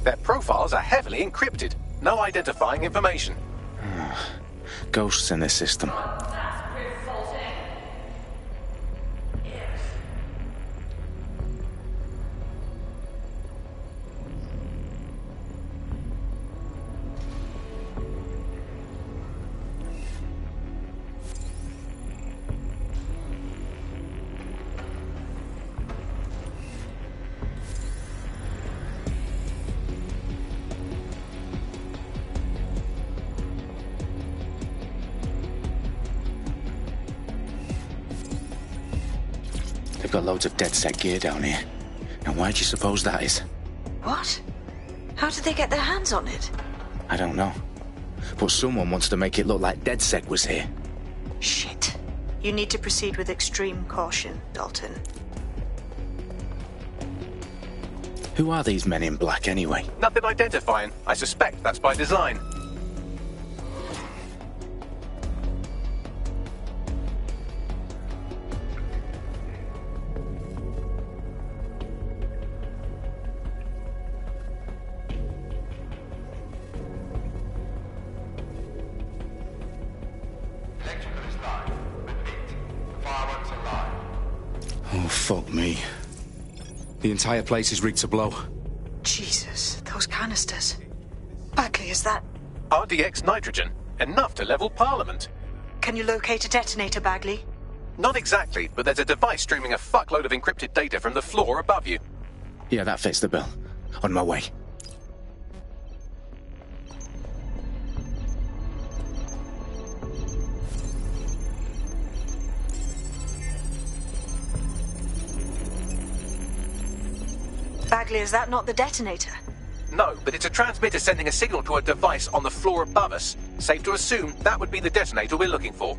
Their profiles are heavily encrypted. No identifying information. Ghosts in the system. They've got loads of DedSec gear down here. Now why do you suppose that is? What? How did they get their hands on it? I don't know. But someone wants to make it look like DedSec was here. Shit. You need to proceed with extreme caution, Dalton. Who are these men in black anyway? Nothing identifying. I suspect that's by design. Oh, fuck me. The entire place is rigged to blow. Jesus, those canisters. Bagley, is that... RDX nitrogen. Enough to level Parliament. Can you locate a detonator, Bagley? Not exactly, but there's a device streaming a fuckload of encrypted data from the floor above you. Yeah, that fits the bill. On my way. Bagley, is that not the detonator? No, but it's a transmitter sending a signal to a device on the floor above us. Safe to assume that would be the detonator we're looking for.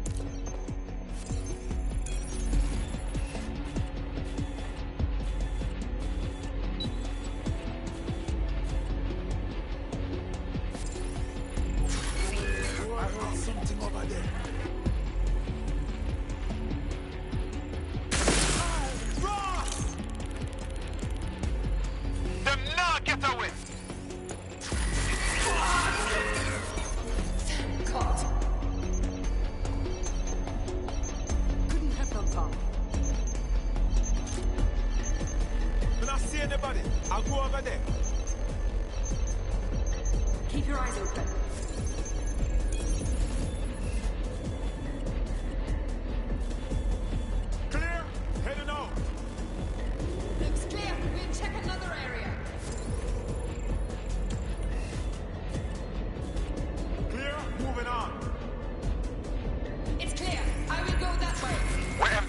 I'll go over there. Keep your eyes open. Clear. Heading out. Looks clear. We'll check another area. Clear. Moving on. It's clear. I will go that way. Where?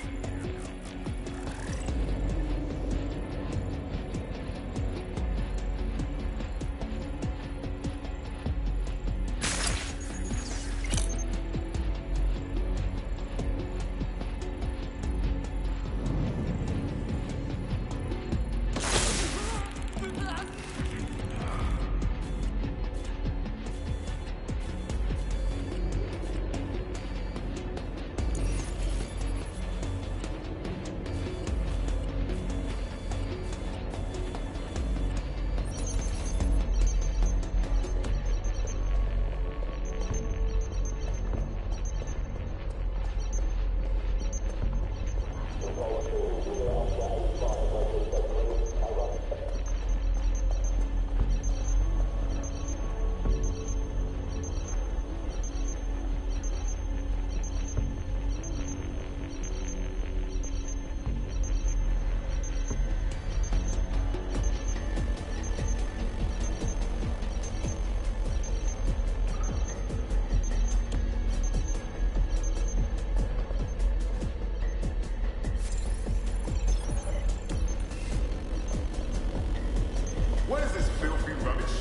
What is this filthy rubbish?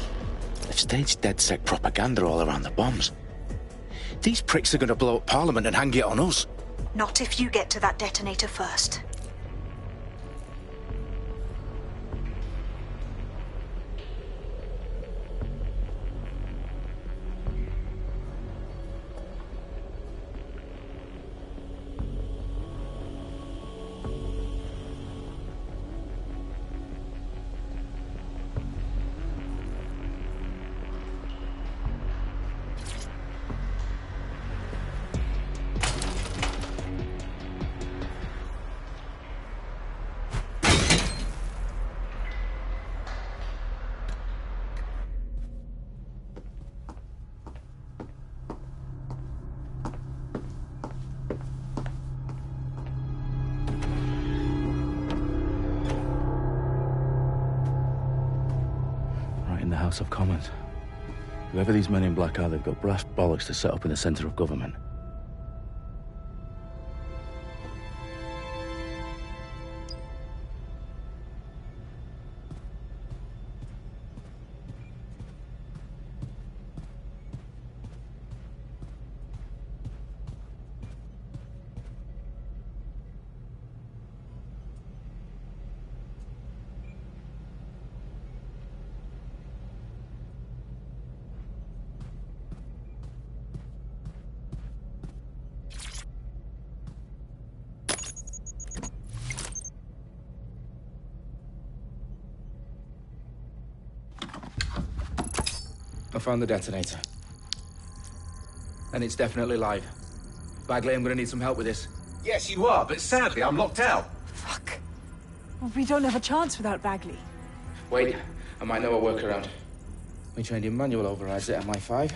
They've staged DedSec propaganda all around the bombs. These pricks are going to blow up Parliament and hang it on us. Not if you get to that detonator first. House of Commons. Whoever these men in black are, they've got brass bollocks to set up in the centre of government. I found the detonator. And it's definitely live. Bagley, I'm gonna need some help with this. Yes, you are, but sadly, I'm locked out. Fuck. Well, we don't have a chance without Bagley. Wait, I might know a workaround. We trained in manual overrides at MI5.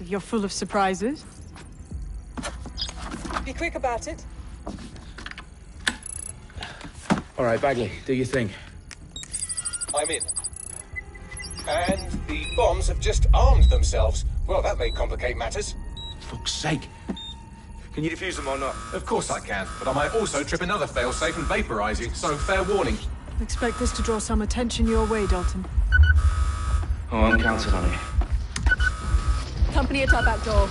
You're full of surprises. Be quick about it. All right, Bagley, do your thing. I'm in. And the bombs have just armed themselves. Well, that may complicate matters. Fuck's sake. Can you defuse them or not? Of course I can, but I might also trip another failsafe and vaporize you, so fair warning. Expect this to draw some attention your way, Dalton. Oh, I'm counting on it. Company at our back door.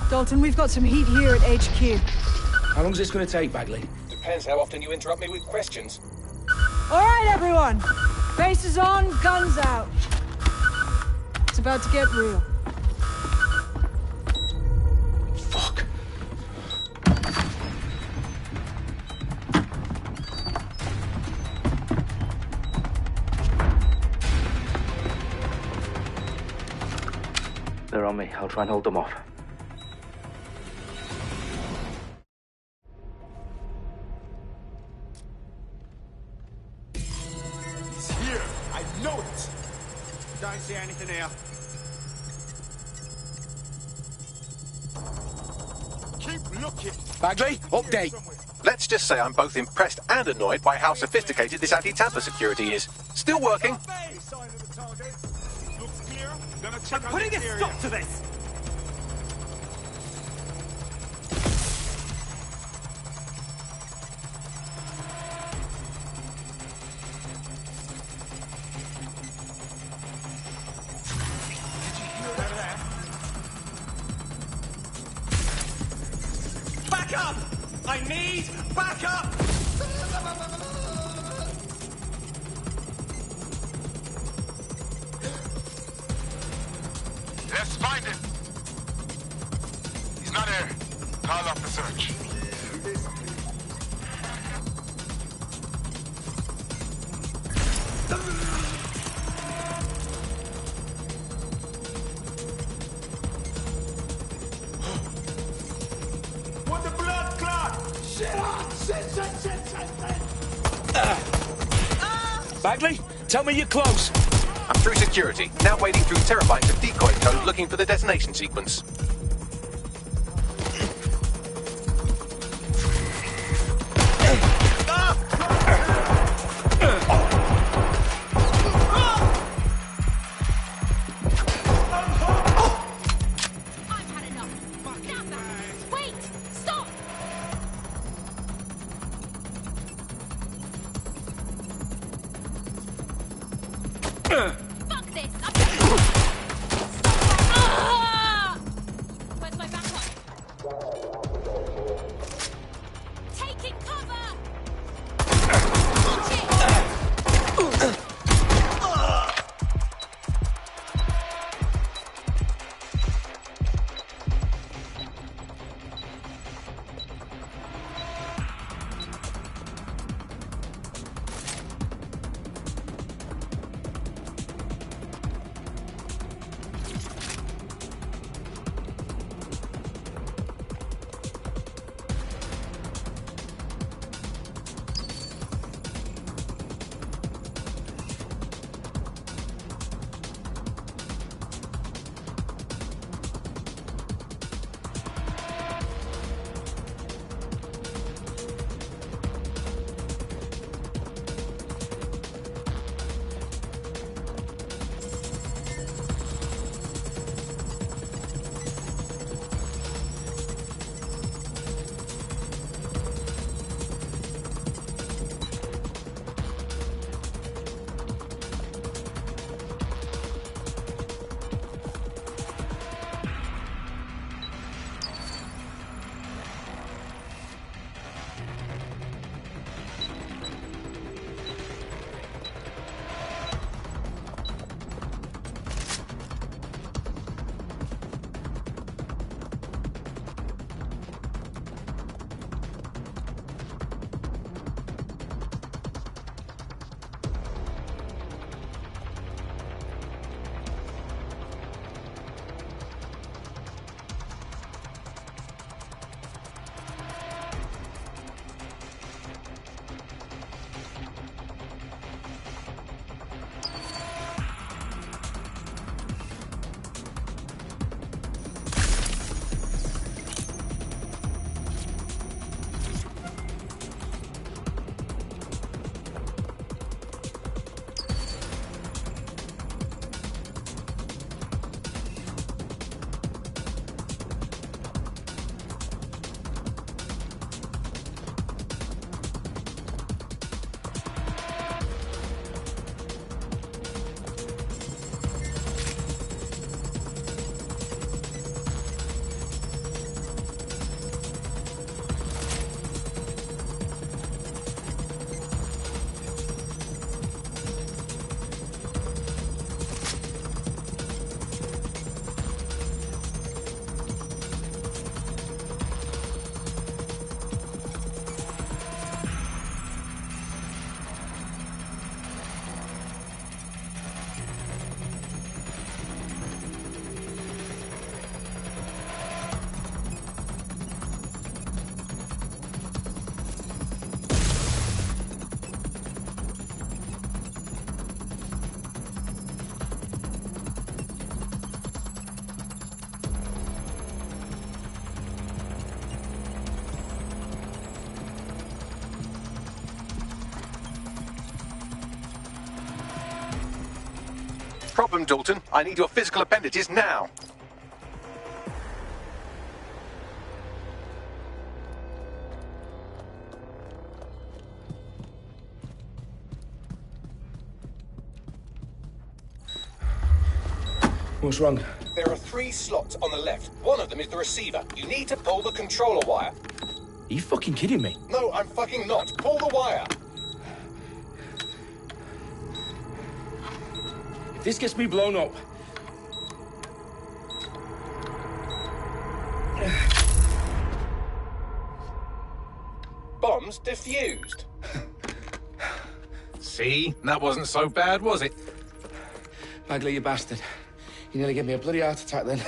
Dalton, we've got some heat here at HQ. How long is this gonna take, Bagley? Depends how often you interrupt me with questions. All right, everyone. Faces on, guns out. It's about to get real. Fuck. They're on me. I'll try and hold them off. He's here. I know it. Don't see anything here. Keep looking. Bagley, update. Let's just say I'm both impressed and annoyed by how sophisticated this anti-tamper security is. Still working. Sign of the target. Looks clear. Gonna check out Putting the a area. stop to this! Back up! I need backup! Let's find him. He's not here. Call off the search. What the blood clot? Shit! Bagley, tell me you're close. I'm through security, now wading through terabytes of decoy code looking for the detonation sequence. I've had enough. Stand back. Wait! Stop! Fuck this! Where's my backup? Taking cover! Watch it! problem, Dalton. I need your physical appendages now. What's wrong? There are 3 slots on the left. One of them is the receiver. You need to pull the controller wire. Are you fucking kidding me? No, I'm fucking not. Pull the wire. If this gets me blown up... Bombs defused. See? That wasn't so bad, was it? Bagley, you bastard. You nearly gave me a bloody heart attack then.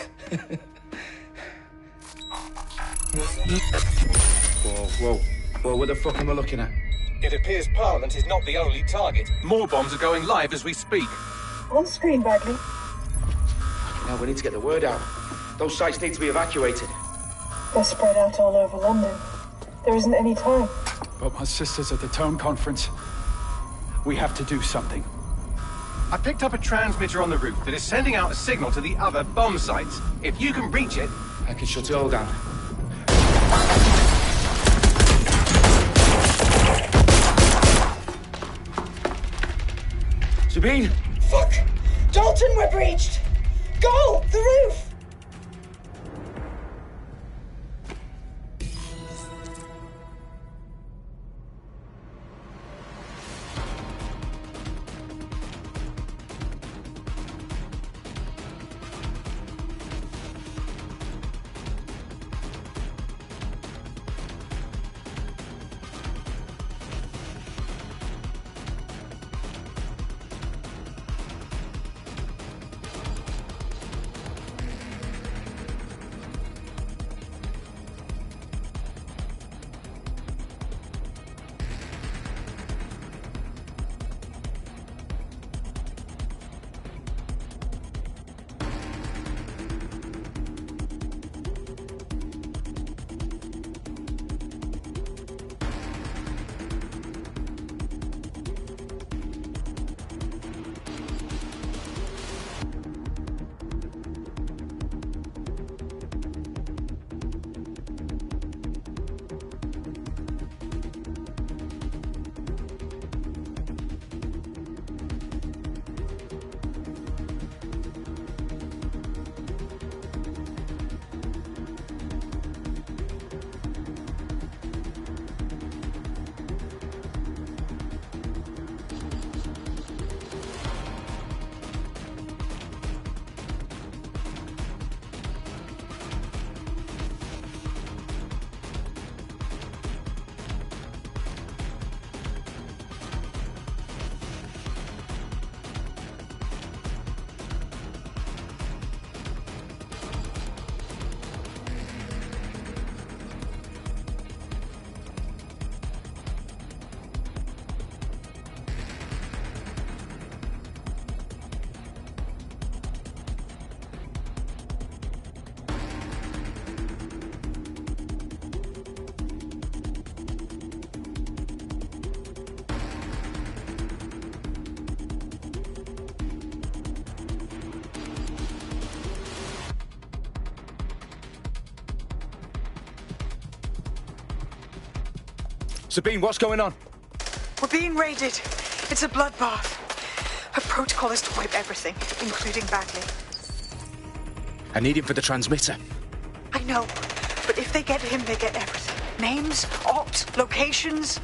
Whoa, what the fuck am I looking at? It appears Parliament is not the only target. More bombs are going live as we speak. On screen, Bagley. Now we need to get the word out. Those sites need to be evacuated. They're spread out all over London. There isn't any time. But my sister's at the town conference. We have to do something. I picked up a transmitter on the roof that is sending out a signal to the other bomb sites. If you can reach it... I can shut it all down. Sabine! Fuck! Dalton, we're breached! Go! The roof! Sabine, what's going on? We're being raided. It's a bloodbath. Her protocol is to wipe everything, including Bagley. I need him for the transmitter. I know, but if they get him, they get everything. Names, opt, locations.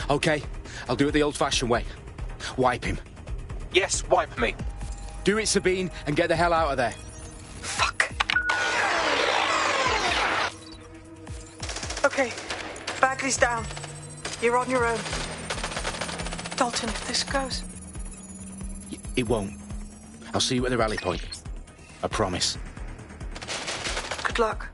Okay, I'll do it the old-fashioned way. Wipe him. Yes, wipe me. Do it, Sabine, and get the hell out of there. Fuck. Okay, Bagley's down. You're on your own. Dalton, if this goes... It won't. I'll see you at the rally point. I promise. Good luck.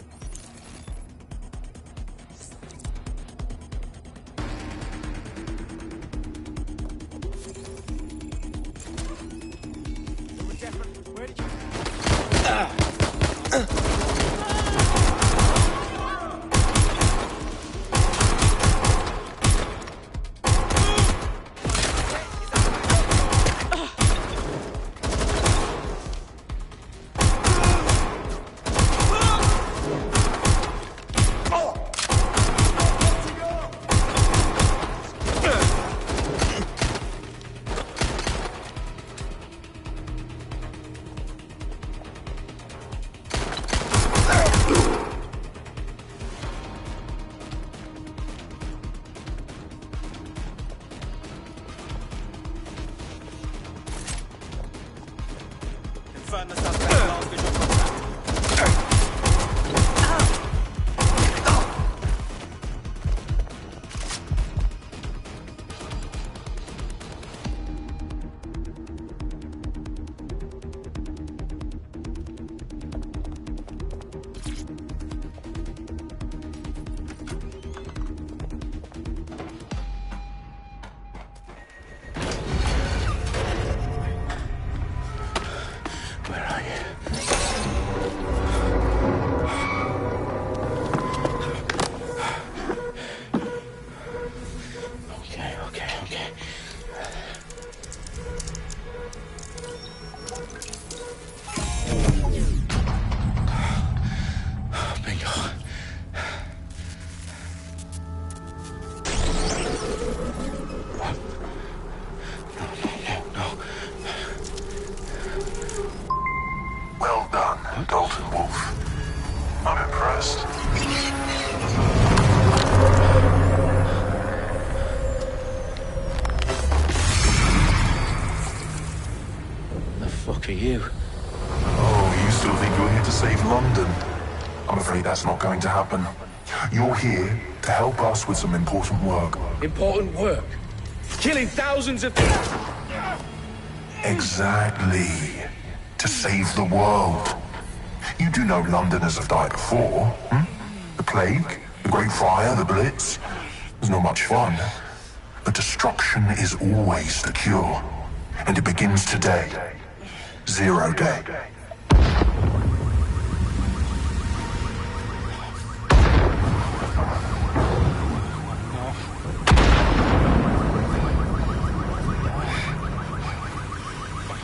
confirm the suspect's last visual contact. Where are you? Okay. Bingo. No. Well done, Dalton Wolf. I'm impressed. The fuck are you? Oh, you still think you're here to save London? I'm afraid that's not going to happen. You're here to help us with some important work. Important work. Killing thousands of... Exactly. To save the world. You do know Londoners have died before, hmm? The Plague, the Great Fire, the Blitz. It's not much fun. But destruction is always the cure. And it begins today. 0 day.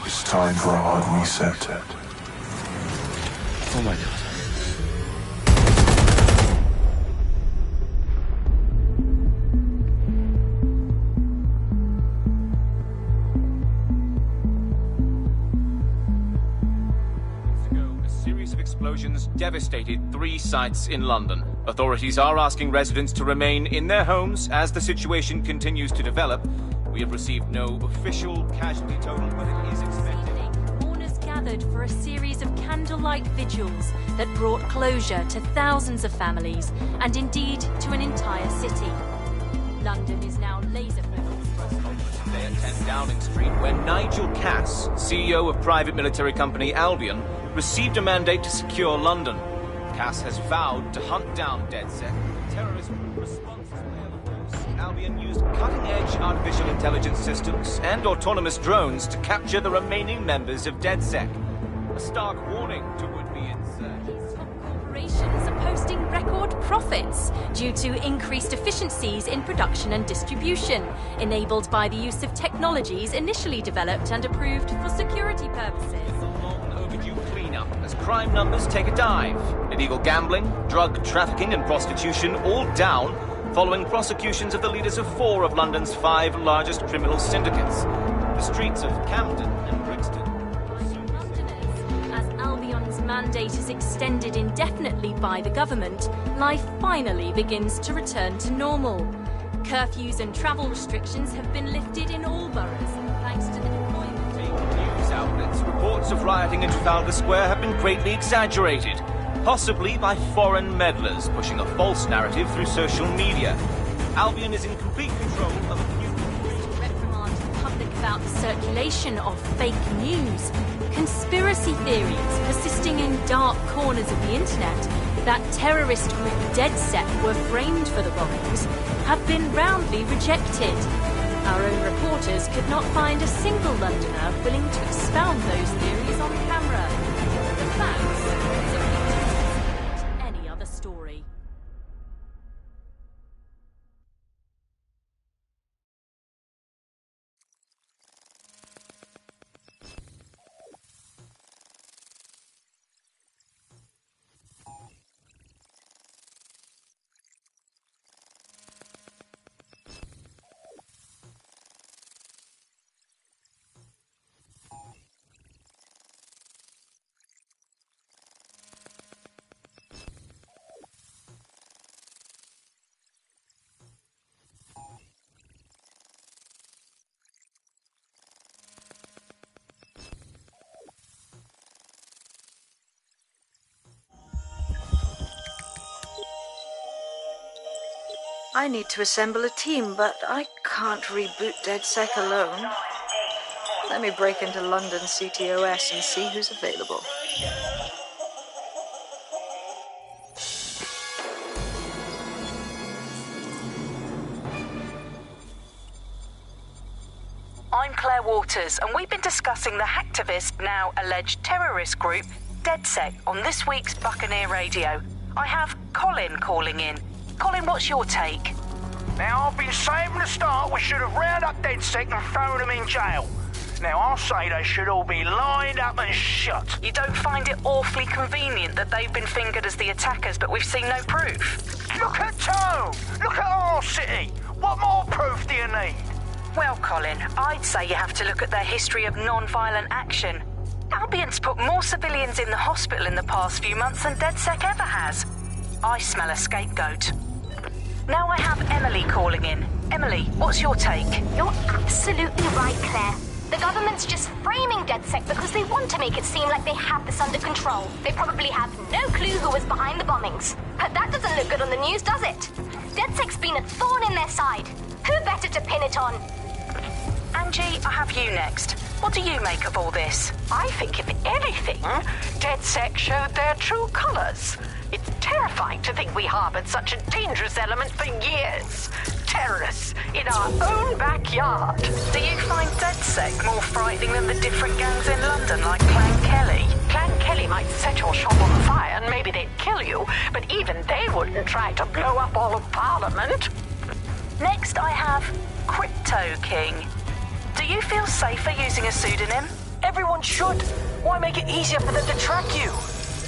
It's time for a hard reset. Oh my God. A series of explosions devastated 3 sites in London. Authorities are asking residents to remain in their homes as the situation continues to develop. We have received no official casualty total, but it is expected. Mourners gathered for a series of candlelight vigils that brought closure to thousands of families and indeed to an entire city. London is now laser-focused. Today at 10 Downing Street, when Nigel Cass, CEO of private military company Albion, received a mandate to secure London. Cass has vowed to hunt down DedSec. Terrorist response Albion used cutting-edge artificial intelligence systems and autonomous drones to capture the remaining members of DedSec. A stark warning to would-be insurgents. Top corporations are posting record profits due to increased efficiencies in production and distribution, enabled by the use of technologies initially developed and approved for security purposes. Overdue cleanup as crime numbers take a dive. Illegal gambling, drug trafficking and prostitution all down following prosecutions of the leaders of 4 of London's 5 largest criminal syndicates. The streets of Camden and Brixton. As Albion's mandate is extended indefinitely by the government, life finally begins to return to normal. Curfews and travel restrictions have been lifted in all boroughs, thanks to the deployment. News outlets, reports of rioting in Trafalgar Square have been greatly exaggerated, possibly by foreign meddlers pushing a false narrative through social media. Albion is in complete control of a few... To reprimand the public about the circulation of fake news, conspiracy theories persisting in dark corners of the internet that terrorist group DedSec were framed for the bombings have been roundly rejected. Our own reporters could not find a single Londoner willing to expound those theories on camera. The facts simply any other story. I need to assemble a team, but I can't reboot DedSec alone. Let me break into London CTOS and see who's available. I'm Claire Waters, and we've been discussing the hacktivist, now alleged terrorist group, DedSec, on this week's Buccaneer Radio. I have Colin calling in. Colin, what's your take? Now, I've been saying from the start we should have rounded up DedSec and thrown them in jail. Now, I'll say they should all be lined up and shot. You don't find it awfully convenient that they've been fingered as the attackers, but we've seen no proof? Look at Tone! Look at our city! What more proof do you need? Well, Colin, I'd say you have to look at their history of non-violent action. Albion's put more civilians in the hospital in the past few months than DedSec ever has. I smell a scapegoat. Now I have Emily calling in. Emily, what's your take? You're absolutely right, Claire. The government's just framing DedSec because they want to make it seem like they have this under control. They probably have no clue who was behind the bombings. But that doesn't look good on the news, does it? DedSec's been a thorn in their side. Who better to pin it on? Angie, I have you next. What do you make of all this? I think, if anything, DedSec showed their true colours. It's terrifying to think we harboured such a dangerous element for years. Terrorists in our own backyard. Do you find DedSec more frightening than the different gangs in London, like Clan Kelly? Clan Kelly might set your shop on fire and maybe they'd kill you, but even they wouldn't try to blow up all of Parliament. Next, I have Crypto King. Do you feel safer using a pseudonym? Everyone should. Why make it easier for them to track you?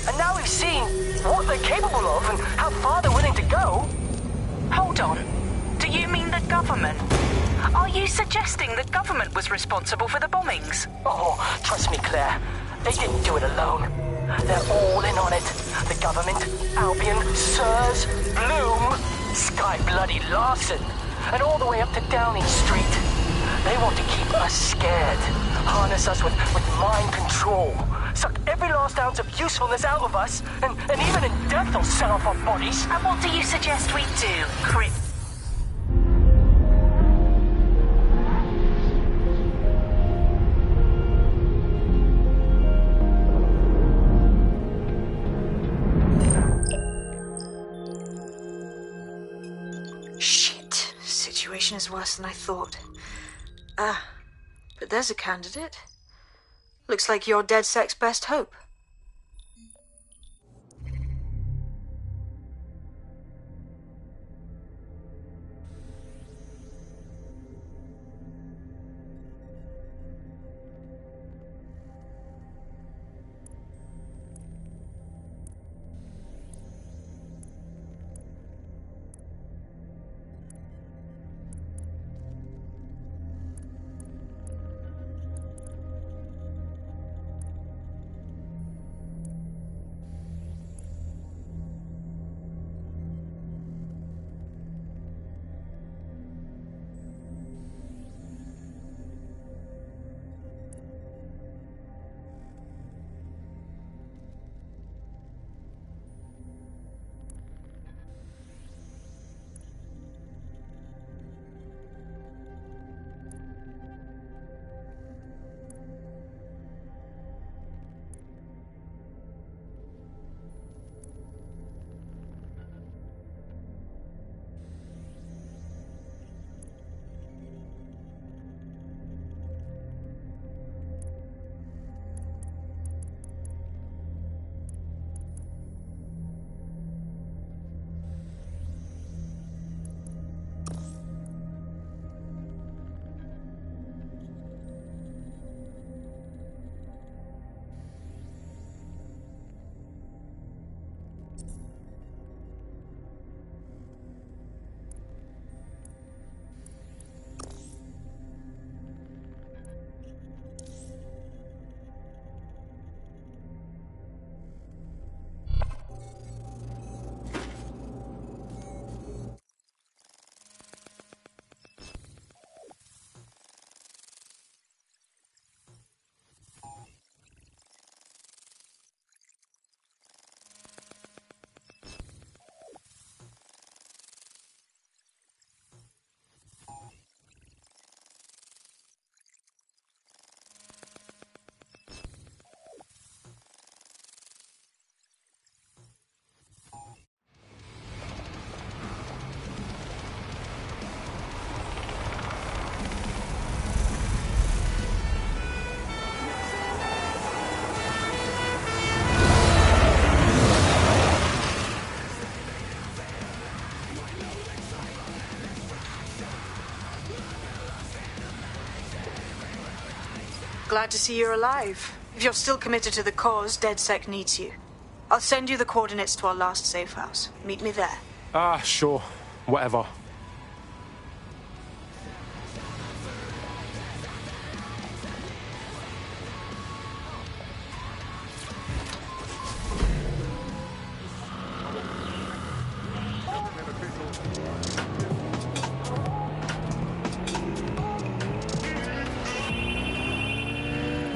And now we've seen what they're capable of and how far they're willing to go. Hold on. Do you mean the government? Are you suggesting the government was responsible for the bombings? Oh, trust me, Claire. They didn't do it alone. They're all in on it. The government, Albion, Sirs, Bloom, Sky Bloody Larson, and all the way up to Downing Street. They want to keep us scared, harness us with mind control, suck every last ounce of usefulness out of us, and even in death they'll sell off our bodies. And what do you suggest we do, Crypt? Shit. Situation is worse than I thought. But there's a candidate. Looks like you're DedSec's best hope. Glad to see you're alive. If you're still committed to the cause, DedSec needs you. I'll send you the coordinates to our last safe house. Meet me there. Sure. Whatever.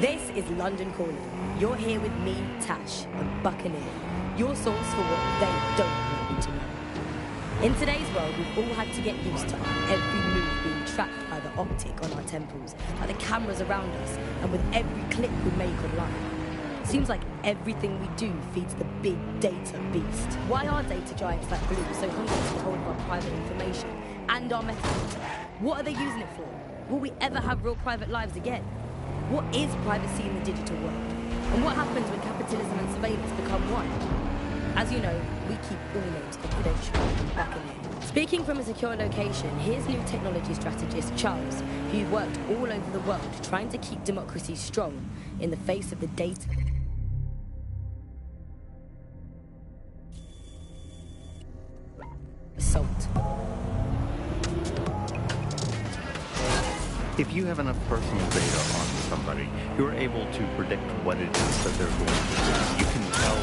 This is London Calling. You're here with me, Tash, the Buccaneer, your source for what they don't want you to know. In today's world, we've all had to get used to our every move being tracked by the optic on our temples, by the cameras around us, and with every click we make online. Seems like everything we do feeds the big data beast. Why are data giants like Blue so hungry to get hold of our private information and our metadata? What are they using it for? Will we ever have real private lives again? What is privacy in the digital world? And what happens when capitalism and surveillance become one? As you know, we keep all names confidential. Back in here. Speaking from a secure location, here's new technology strategist Charles, who's worked all over the world trying to keep democracy strong in the face of the data. Assault. If you have enough personal data on somebody, you're able to predict what it is that they're going to do. You can tell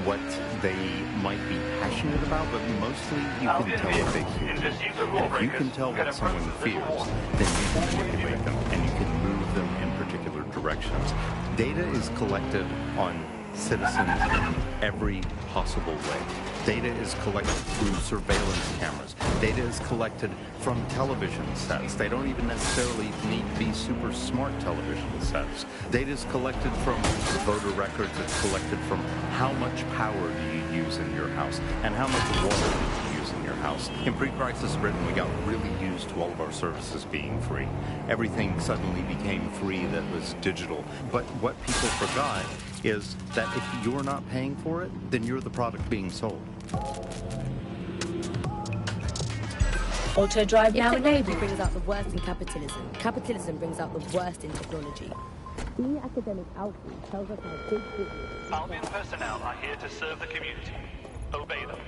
what they might be passionate about, but mostly you can tell what they fear. And if you can tell what someone fears, then you can manipulate them and you can move them in particular directions. Data is collected on citizens in every possible way. Data is collected through surveillance cameras. Data is collected from television sets. They don't even necessarily need to be super smart television sets. Data is collected from voter records. It's collected from how much power do you use in your house and how much water do you use in your house. In pre-crisis Britain, we got really used to all of our services being free. Everything suddenly became free that was digital. But what people forgot is that if you're not paying for it, then you're the product being sold. Auto drive now enabled. Brings out the worst in capitalism. Capitalism brings out the worst in technology. Senior academic Alfie tells us how big business. Albion personnel are here to serve the community. Obey them.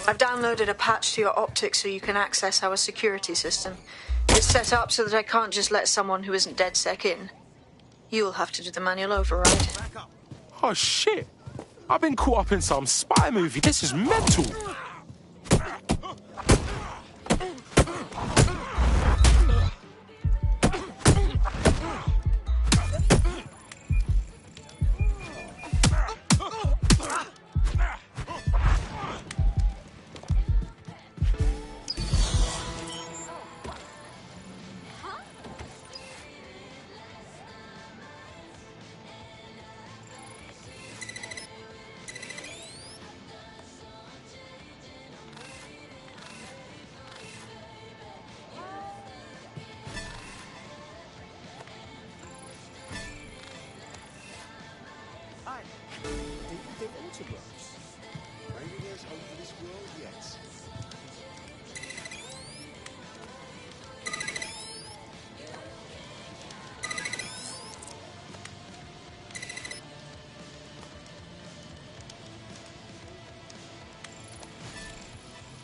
I've downloaded a patch to your optics so you can access our security system. It's set up so that I can't just let someone who isn't DedSec in. You'll have to do the manual override. Oh, shit. I've been caught up in some spy movie. This is mental.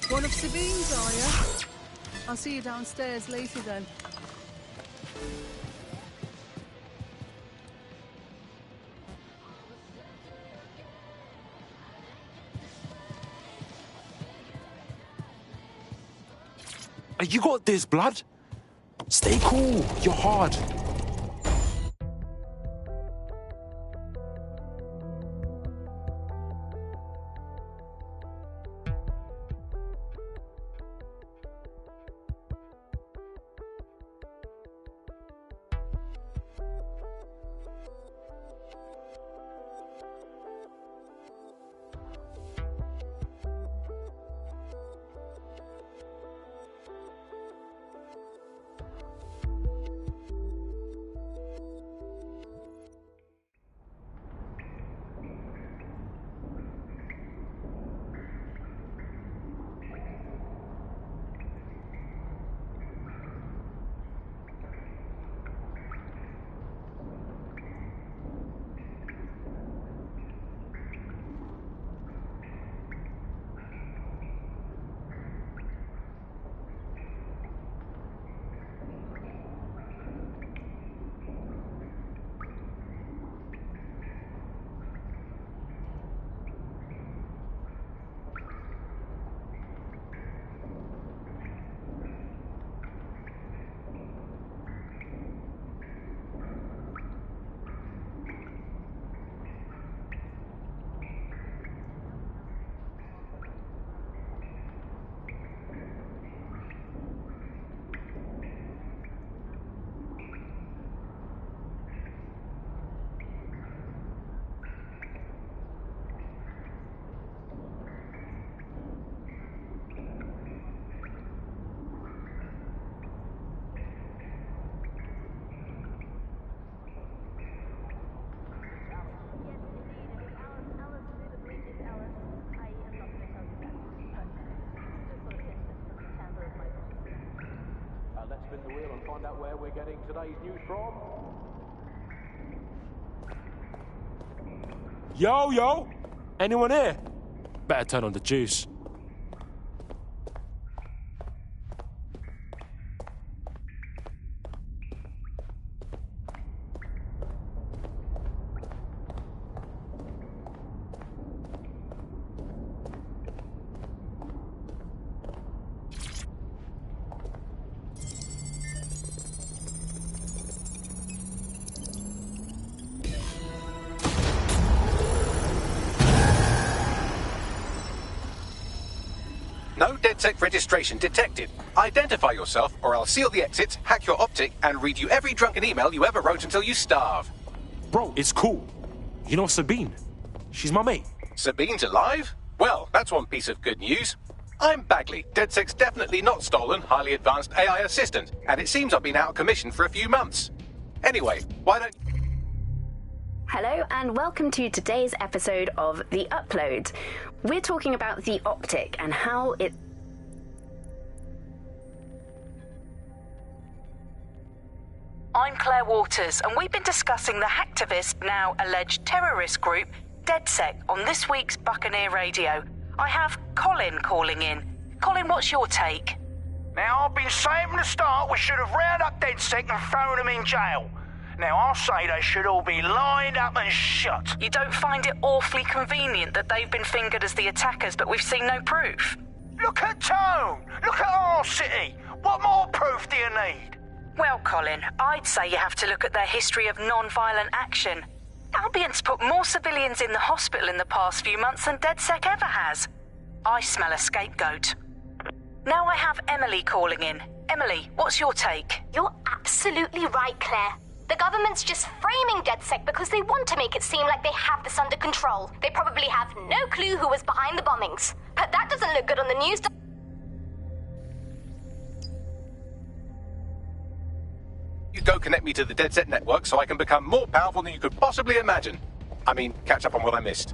One of Sabine's, are you? I'll see you downstairs later then. You got this, blood. Stay cool. You're hard. find out where we're getting today's news from? Yo! Anyone here? Better turn on the juice. No DedSec registration detected. Identify yourself, or I'll seal the exits, hack your optic, and read you every drunken email you ever wrote until you starve. Bro, it's cool. You know Sabine? She's my mate. Sabine's alive? Well, that's one piece of good news. I'm Bagley, DedSec's definitely not stolen, highly advanced AI assistant, and it seems I've been out of commission for a few months. Anyway, why don't... Hello and welcome to today's episode of The Upload. We're talking about the optic and how it... I'm Claire Waters, and we've been discussing the hacktivist, now alleged terrorist group, DedSec, on this week's Buccaneer Radio. I have Colin calling in. Colin, what's your take? Now, I've been saying from the start we should have rounded up DedSec and thrown them in jail. Now, I'll say they should all be lined up and shot. You don't find it awfully convenient that they've been fingered as the attackers, but we've seen no proof? Look at Tone! Look at our city! What more proof do you need? Well, Colin, I'd say you have to look at their history of non-violent action. Albion's put more civilians in the hospital in the past few months than DedSec ever has. I smell a scapegoat. Now I have Emily calling in. Emily, what's your take? You're absolutely right, Claire. The government's just framing DedSec because they want to make it seem like they have this under control. They probably have no clue who was behind the bombings. But that doesn't look good on the news. You go connect me to the DedSec network so I can become more powerful than you could possibly imagine. I mean, catch up on what I missed.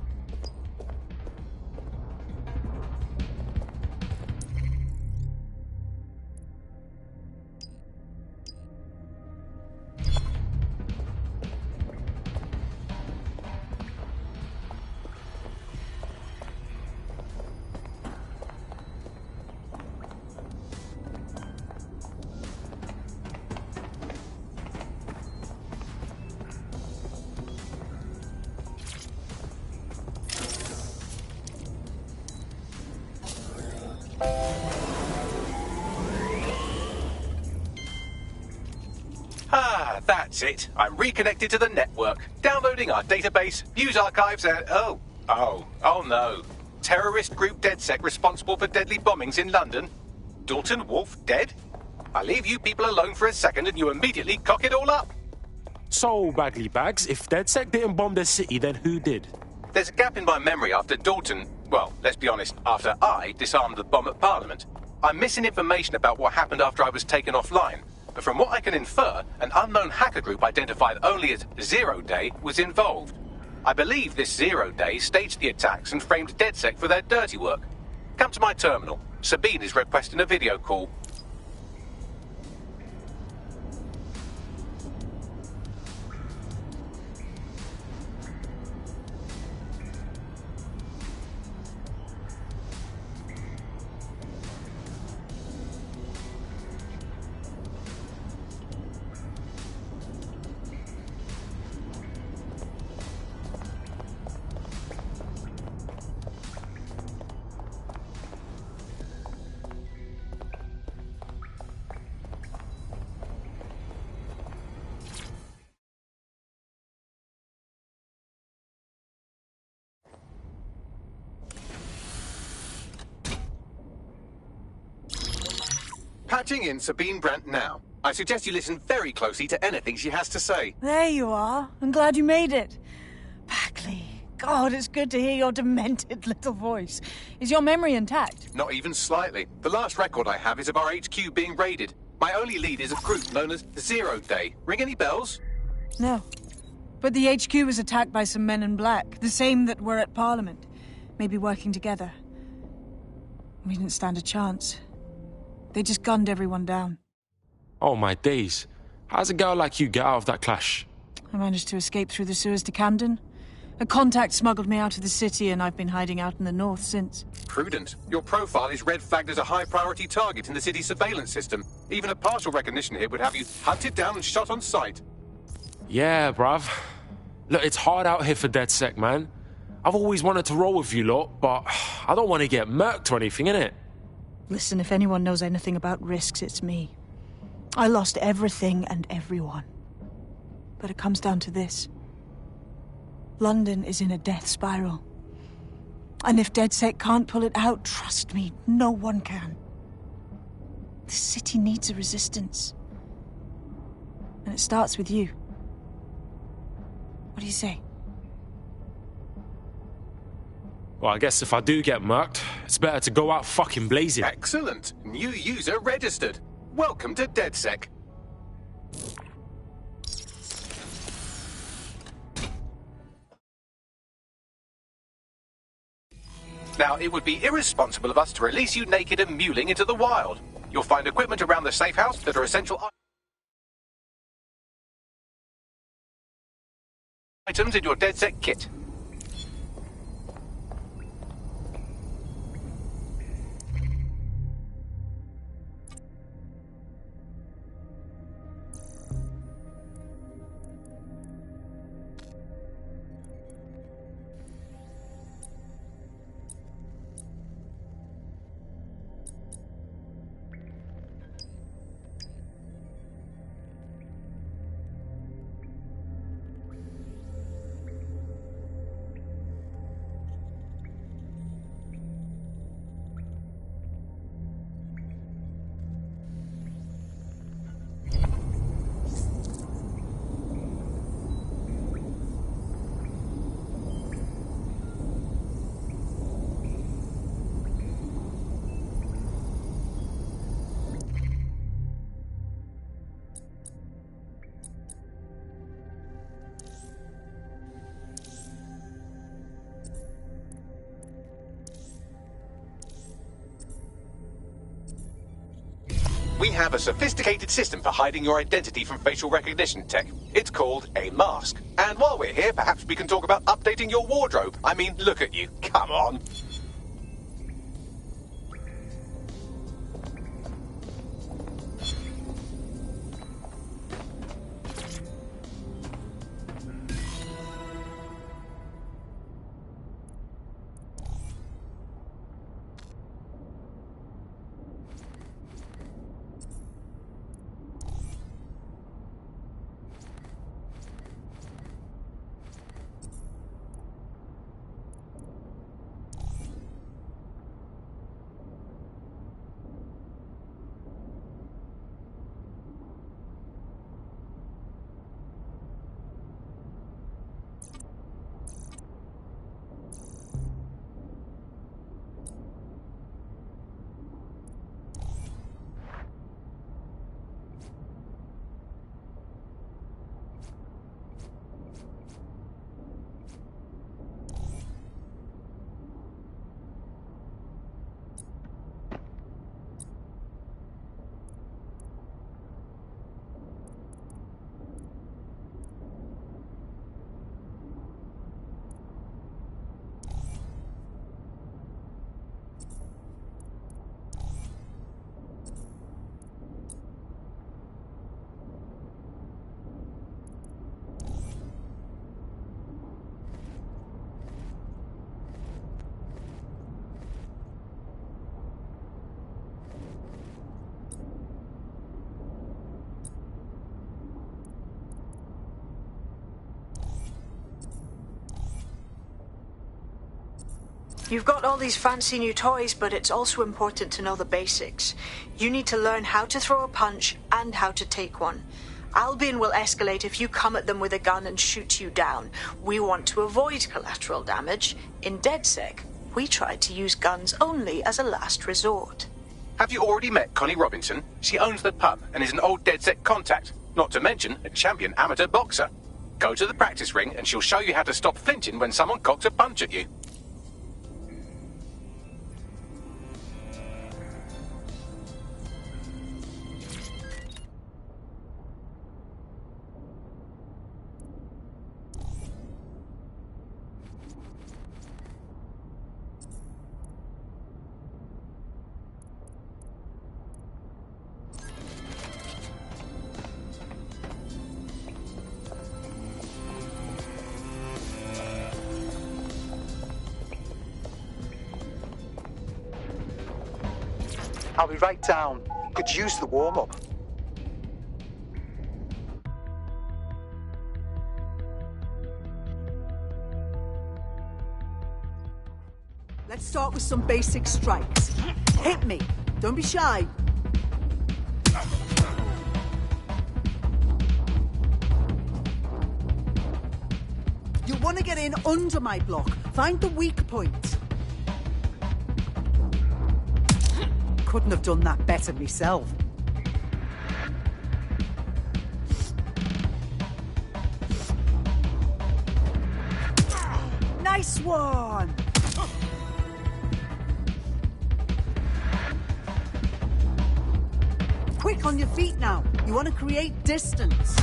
That's it. I'm reconnected to the network, downloading our database, news archives, and... Oh no. Terrorist group DedSec responsible for deadly bombings in London? Dalton Wolfe dead? I leave you people alone for a second and you immediately cock it all up. So, Bagley Bags, if DedSec didn't bomb the city, then who did? There's a gap in my memory after Dalton... Well, let's be honest, after I disarmed the bomb at Parliament. I'm missing information about what happened after I was taken offline. But from what I can infer, an unknown hacker group identified only as Zero Day was involved. I believe this Zero Day staged the attacks and framed DedSec for their dirty work. Come to my terminal. Sabine is requesting a video call. Patching in Sabine Brandt now. I suggest you listen very closely to anything she has to say. There you are. I'm glad you made it. Bagley, God, it's good to hear your demented little voice. Is your memory intact? Not even slightly. The last record I have is of our HQ being raided. My only lead is a group known as Zero Day. Ring any bells? No. But the HQ was attacked by some men in black, the same that were at Parliament. Maybe working together. We didn't stand a chance. They just gunned everyone down. Oh, my days. How's a girl like you get out of that clash? I managed to escape through the sewers to Camden. A contact smuggled me out of the city, and I've been hiding out in the north since. Prudent. Your profile is red flagged as a high-priority target in the city's surveillance system. Even a partial recognition hit would have you hunted down and shot on sight. Yeah, bruv. Look, it's hard out here for DedSec, man. I've always wanted to roll with you lot, but I don't want to get murked or anything, innit? Listen, if anyone knows anything about risks, it's me. I lost everything and everyone. But it comes down to this. London is in a death spiral. And if DedSec can't pull it out, trust me, no one can. The city needs a resistance. And it starts with you. What do you say? Well, I guess if I do get murked, it's better to go out fucking blazing. Excellent. New user registered. Welcome to DedSec. Now, it would be irresponsible of us to release you naked and mewling into the wild. You'll find equipment around the safe house that are essential items in your DedSec kit. We have a sophisticated system for hiding your identity from facial recognition tech. It's called a mask. And while we're here, perhaps we can talk about updating your wardrobe. I mean, look at you. Come on. You've got all these fancy new toys, but it's also important to know the basics. You need to learn how to throw a punch and how to take one. Albion will escalate if you come at them with a gun and shoot you down. We want to avoid collateral damage. In DedSec, we try to use guns only as a last resort. Have you already met Connie Robinson? She owns the pub and is an old DedSec contact, not to mention a champion amateur boxer. Go to the practice ring and she'll show you how to stop flinching when someone cocks a punch at you. I'll be right down. Could use the warm-up. Let's start with some basic strikes. Hit me. Don't be shy. You'll want to get in under my block. Find the weak point. Couldn't have done that better myself. Nice one! Quick on your feet now. You want to create distance.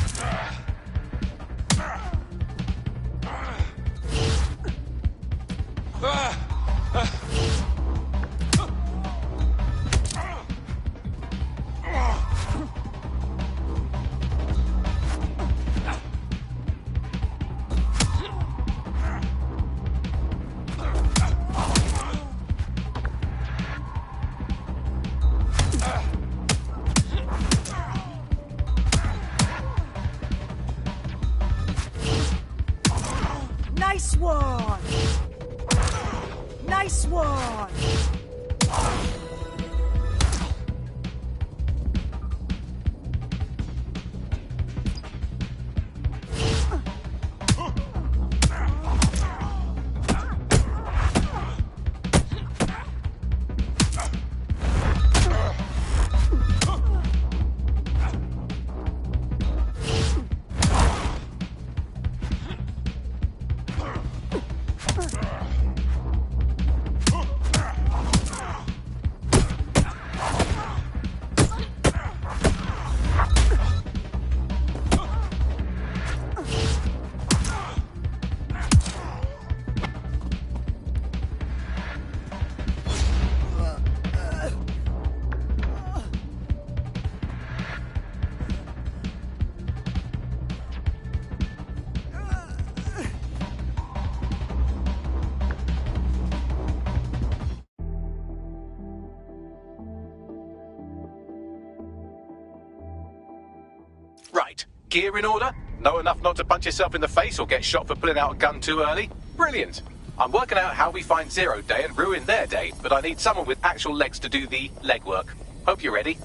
Nice one! Nice one! Right. Gear in order? Know enough not to punch yourself in the face or get shot for pulling out a gun too early? Brilliant. I'm working out how we find Zero Day and ruin their day, but I need someone with actual legs to do the legwork. Hope you're ready.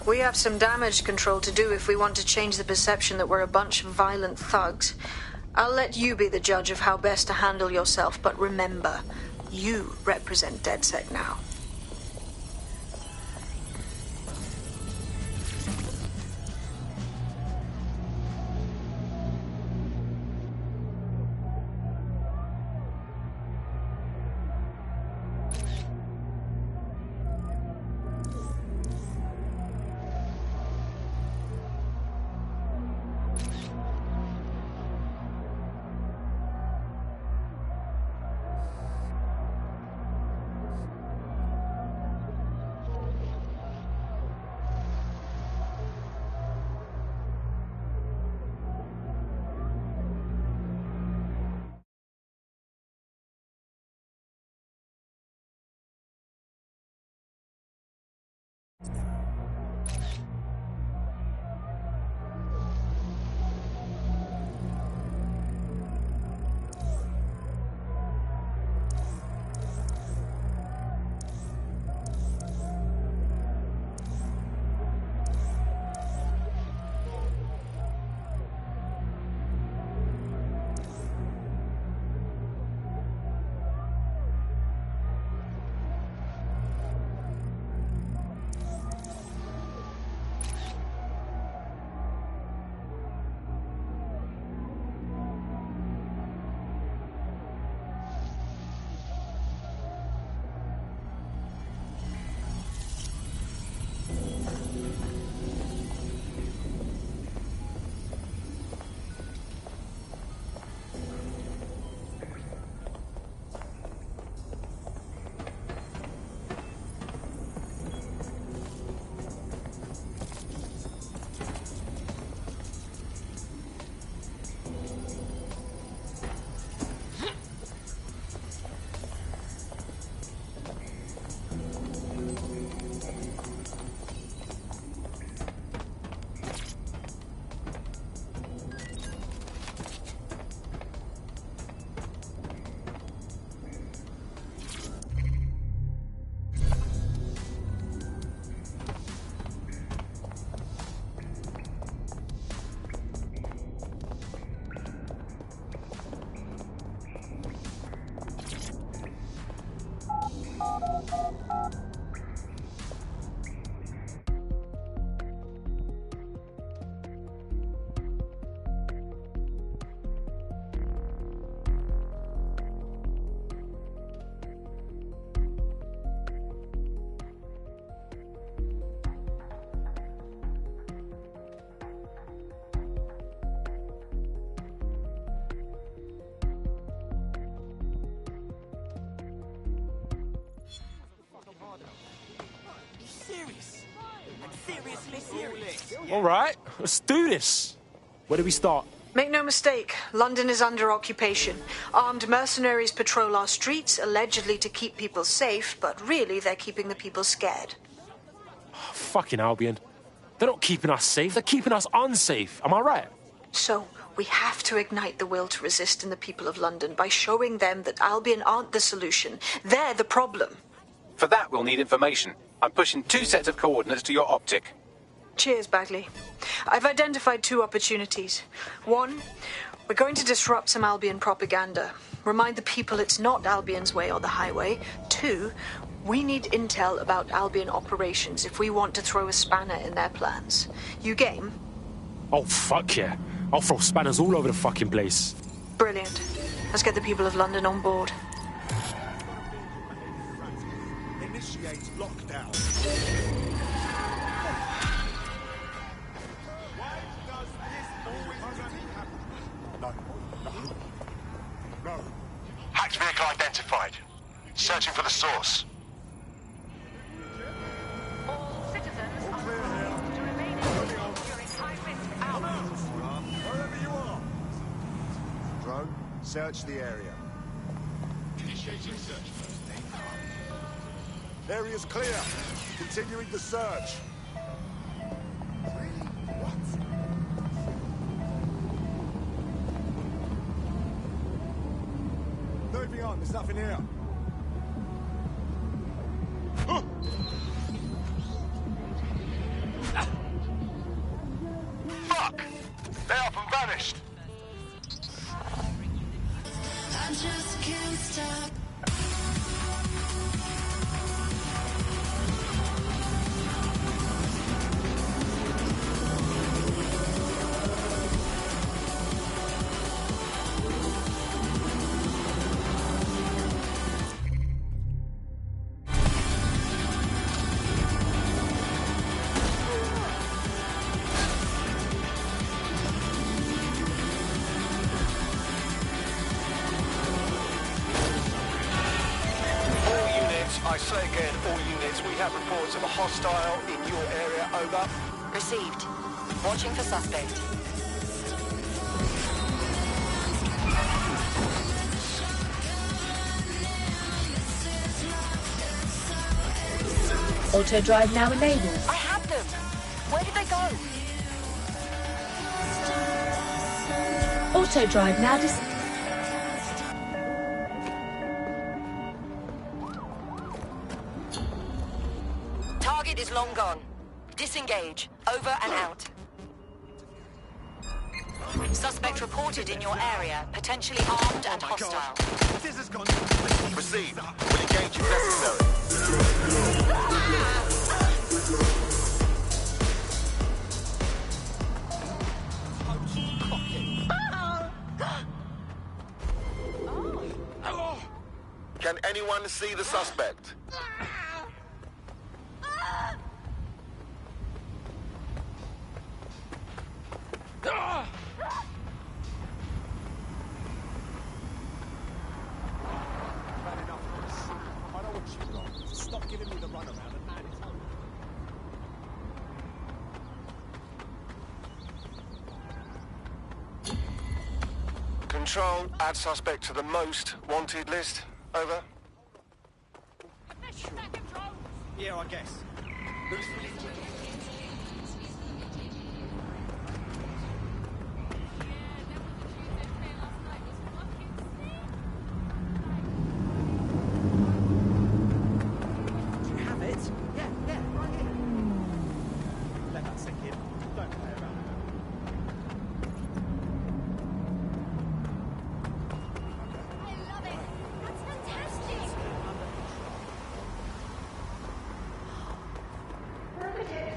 We have some damage control to do if we want to change the perception that we're a bunch of violent thugs. I'll let you be the judge of how best to handle yourself, but remember, you represent DedSec now. All right, let's do this. Where do we start? Make no mistake, London is under occupation. Armed mercenaries patrol our streets, allegedly to keep people safe, but really they're keeping the people scared. Oh, fucking Albion. They're not keeping us safe, they're keeping us unsafe. Am I right? So, we have to ignite the will to resist in the people of London by showing them that Albion aren't the solution. They're the problem. For that, we'll need information. I'm pushing 2 sets of coordinates to your optic. Cheers, Bagley. I've identified 2 opportunities. 1, we're going to disrupt some Albion propaganda. Remind the people it's not Albion's way or the highway. 2, we need intel about Albion operations if we want to throw a spanner in their plans. You game? Oh, fuck yeah. I'll throw spanners all over the fucking place. Brilliant. Let's get the people of London on board. Initiate lockdown. Hacked vehicle identified. Searching for the source. All citizens are advised to remain indoors during high-risk hours. Wherever you are. Drone, search the area. Initiating search. Area's clear. Continuing the search. Moving on, there's nothing here. Fuck! They up and vanished. I just can't stop. I say again, all units, we have reports of a hostile in your area, over. Received. Watching for suspect. Auto drive now enabled. I have them! Where did they go? Auto drive now Target is long gone. Disengage. Over and out. Suspect reported in your area, potentially armed and hostile. This has gone. Received. Will engage if necessary. Can anyone see the suspect? Stop giving me the runaround and man it's home. Control, add suspect to the most wanted list. Over. Yeah, I guess. Do you have it? Yeah, right here. Let that sink in. Don't play around. Affirmative.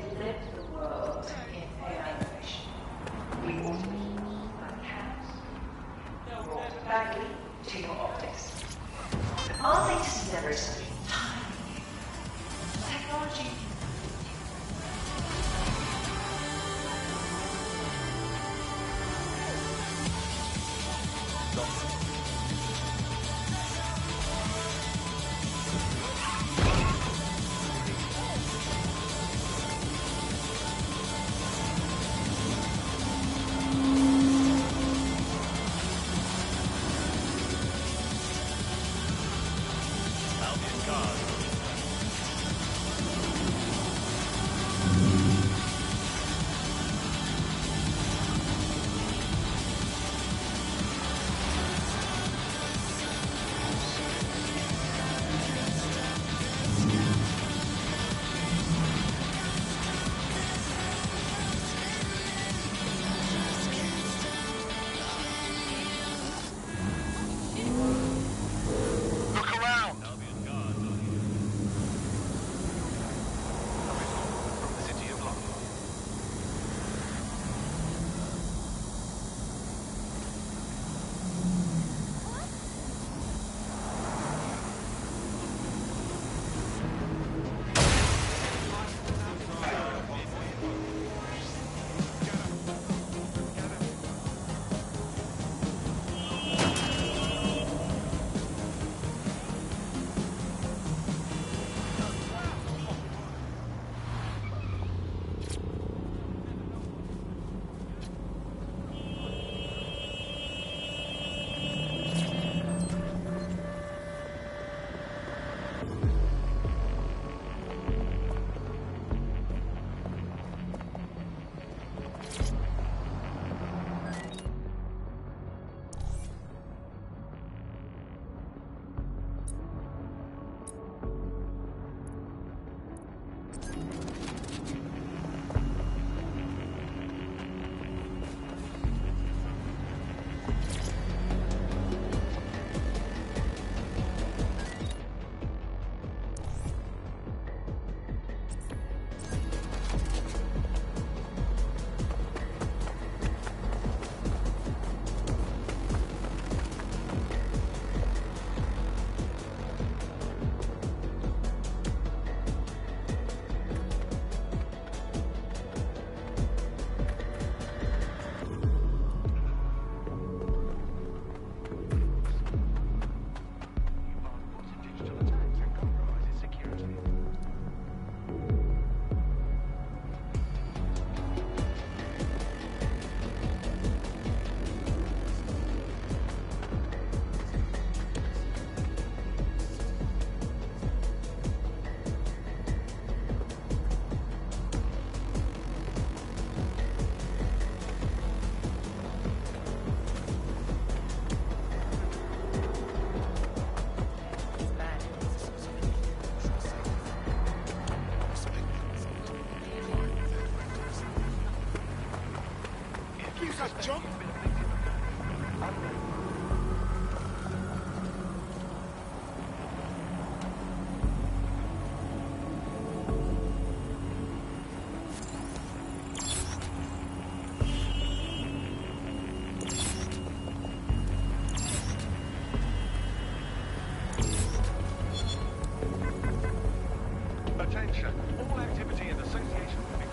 Attention, all activity in association with the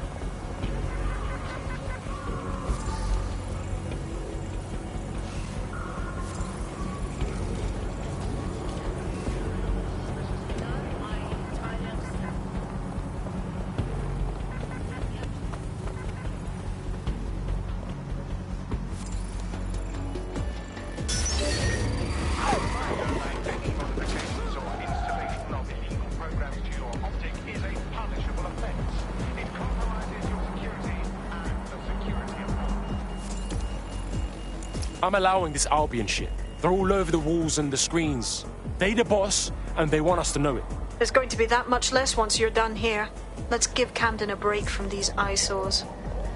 I'm allowing this Albion shit. They're all over the walls and the screens. They the boss, and they want us to know it. There's going to be that much less once you're done here. Let's give Camden a break from these eyesores.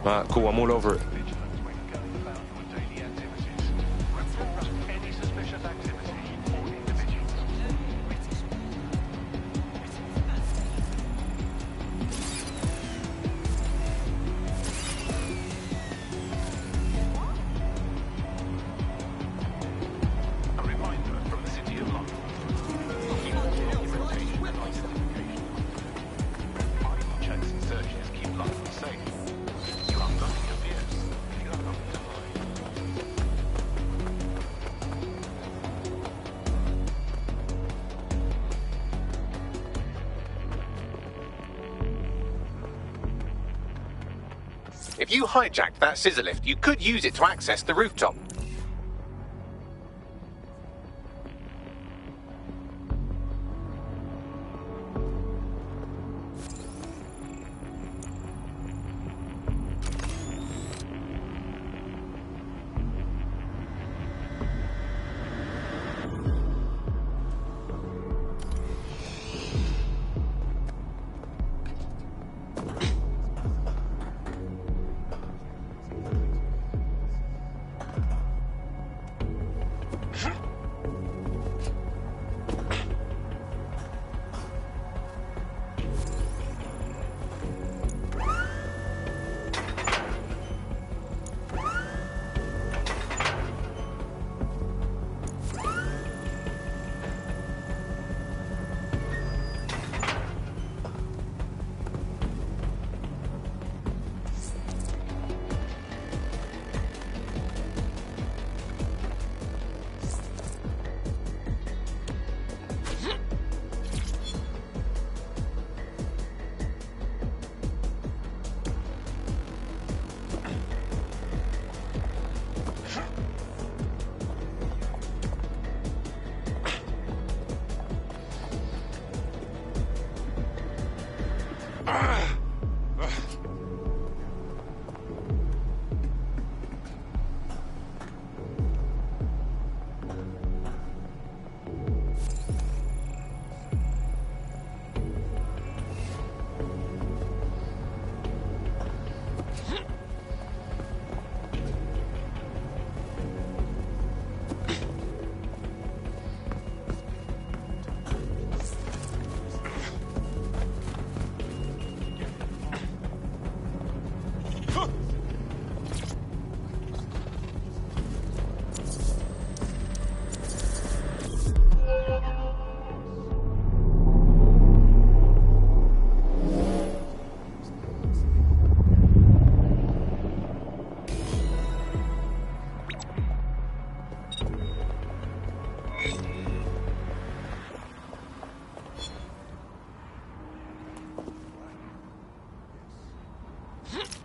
Alright, cool, I'm all over it. If you hijacked that scissor lift, you could use it to access the rooftop.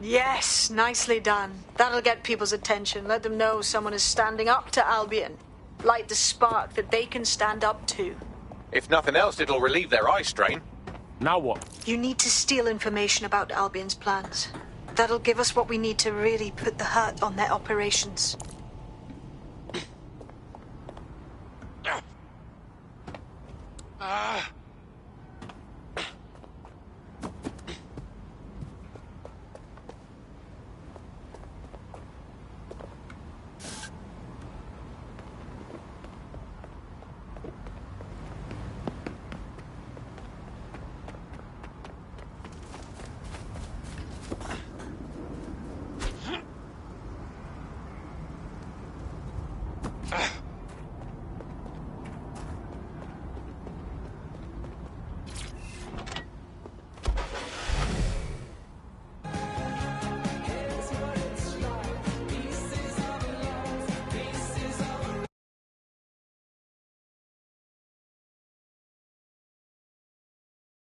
Yes, nicely done. That'll get people's attention. Let them know someone is standing up to Albion. Light the spark that they can stand up to. If nothing else, it'll relieve their eye strain. Now what? You need to steal information about Albion's plans. That'll give us what we need to really put the hurt on their operations. Ah.